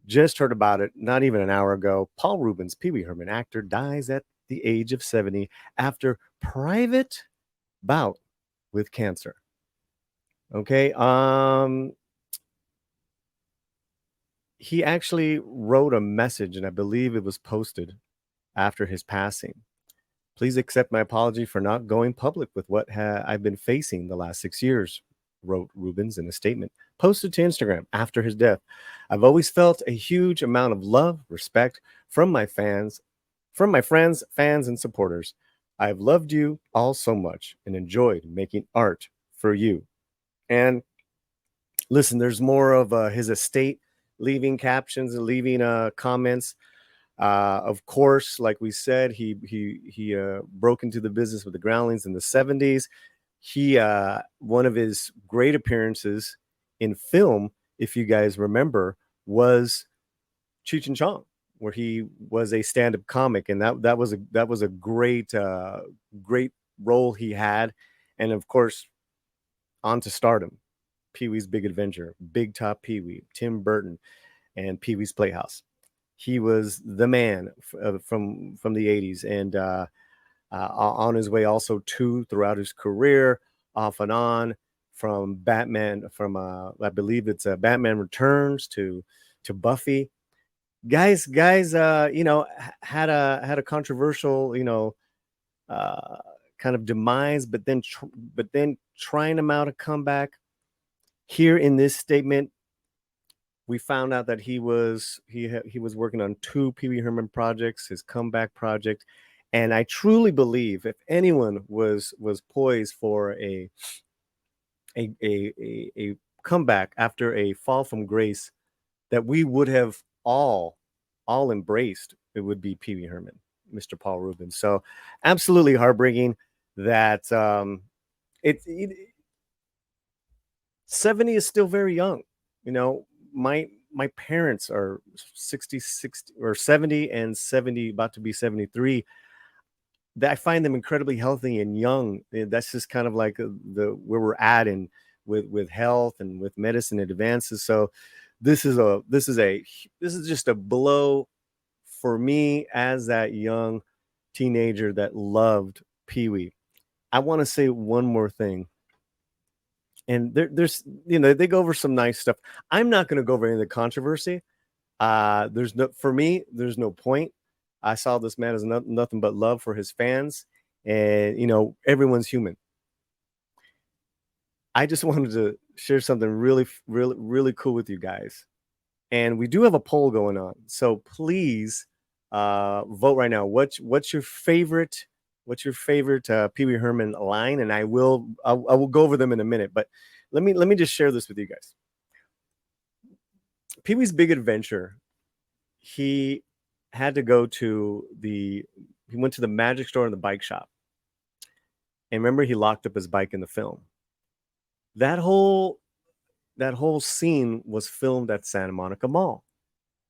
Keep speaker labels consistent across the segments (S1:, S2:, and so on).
S1: Just heard about it not even an hour ago. Paul Rubens, Pee Wee Herman actor, dies at the age of 70 after private bout with cancer. Okay. He actually wrote a message, and I believe it was posted after his passing. Please accept my apology for not going public with what I've been facing the last 6 years, wrote Rubens in a statement posted to Instagram after his death. I've always felt a huge amount of love, respect from my fans, from my friends, fans, and supporters. I've loved you all so much and enjoyed making art for you. And listen, there's more of his estate leaving captions and leaving comments. Of course, like we said, he broke into the business with the Groundlings in the 70s. He one of his great appearances in film, if you guys remember, was Cheech and Chong, where he was a stand-up comic, and that was a great great role he had. And of course, on to stardom. Pee-wee's Big Adventure, Big Top Pee-wee, Tim Burton, and Pee-wee's Playhouse. He was the man from the 80s, and on his way also too throughout his career, off and on, from Batman, from I believe it's Batman Returns to Buffy. Guys, had a controversial, kind of demise, but then trying him out a comeback. Here in this statement, we found out that he was working on two Pee Wee Herman projects, his comeback project, and I truly believe if anyone was poised for a comeback after a fall from grace, that we would have all embraced, it would be Pee Wee Herman, Mr. Paul Rubens. So absolutely heartbreaking that it 70 is still very young. My parents are 66 or 70 and 70, about to be 73. I find them incredibly healthy and young. That's just kind of like the where we're at in with health and with medicine advances. So this is just a blow for me as that young teenager that loved Pee-wee. I want to say one more thing. And there's they go over some nice stuff. I'm not going to go over any of the controversy. There's no point. I saw this man as nothing but love for his fans, and everyone's human. I just wanted to share something really cool with you guys, and we do have a poll going on. So please vote right now. What's your favorite? What's your favorite Pee Wee Herman line? And I will go over them in a minute. But let me just share this with you guys. Pee Wee's Big Adventure. He had to go to he went to the magic store and the bike shop. And remember, he locked up his bike in the film. That whole scene was filmed at Santa Monica Mall.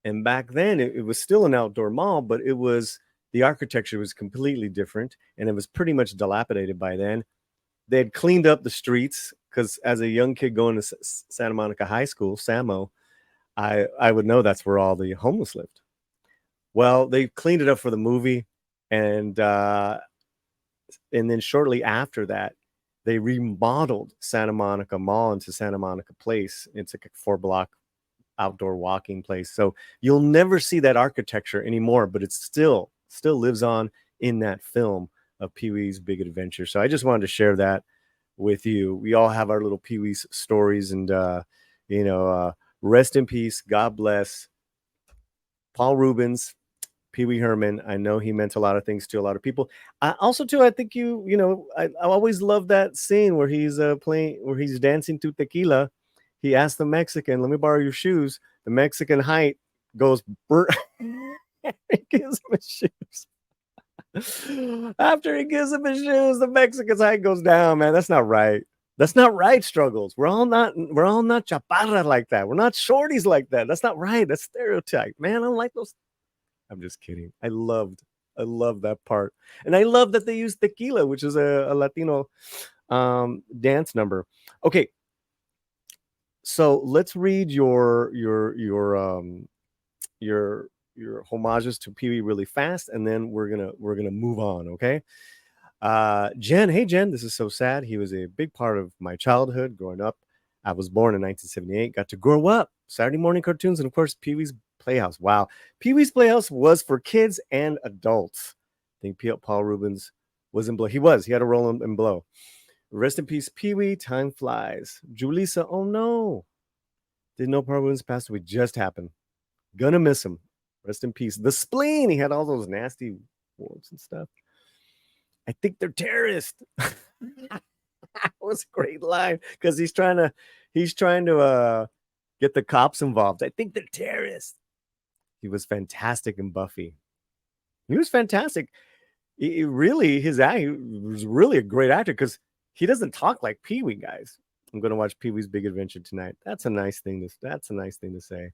S1: And back then it was still an outdoor mall, but the architecture was completely different, and it was pretty much dilapidated by then. They had cleaned up the streets, because as a young kid going to Santa Monica High School, SAMO, I would know that's where all the homeless lived. Well, they cleaned it up for the movie, and then shortly after that, they remodeled Santa Monica Mall into Santa Monica Place. It's like a 4-block outdoor walking place. So you'll never see that architecture anymore, but it still lives on in that film of Pee-wee's Big Adventure. So I just wanted to share that with you. We all have our little Pee-wee's stories, and rest in peace. God bless Paul Rubens, Pee Wee Herman. I know he meant a lot of things to a lot of people. I think I always love that scene where he's dancing to tequila. He asked the Mexican, "Let me borrow your shoes." The Mexican height goes, he gives him his shoes. After he gives him his shoes, the Mexican's height goes down, man. That's not right. That's not right, Struggles. We're all not chaparra like that. We're not shorties like that. That's not right. That's stereotype. Man, I don't like those. I'm just kidding. I love that part. And I love that they use tequila, which is a Latino dance number. Okay. So let's read your your homages to Pee Wee really fast, and then we're gonna move on. Okay. Jen, hey Jen, this is so sad. He was a big part of my childhood growing up. I was born in 1978, got to grow up. Saturday morning cartoons, and of course, Pee Wee's Playhouse. Wow. Pee Wee's Playhouse was for kids and adults. I think Paul Rubens was in Blow. He had a role in Blow. Rest in peace, Pee Wee. Time flies. Julissa, oh no. Didn't know Paul Rubens passed away. Just happened. Gonna miss him. Rest in peace. The spleen. He had all those nasty warts and stuff. I think they're terrorists. That was a great line because he's trying to get the cops involved. I think they're terrorists. He was fantastic in Buffy. He was fantastic. He really he was really a great actor because he doesn't talk like Pee Wee, guys. I'm gonna watch Pee Wee's Big Adventure tonight. That's a nice thing to say.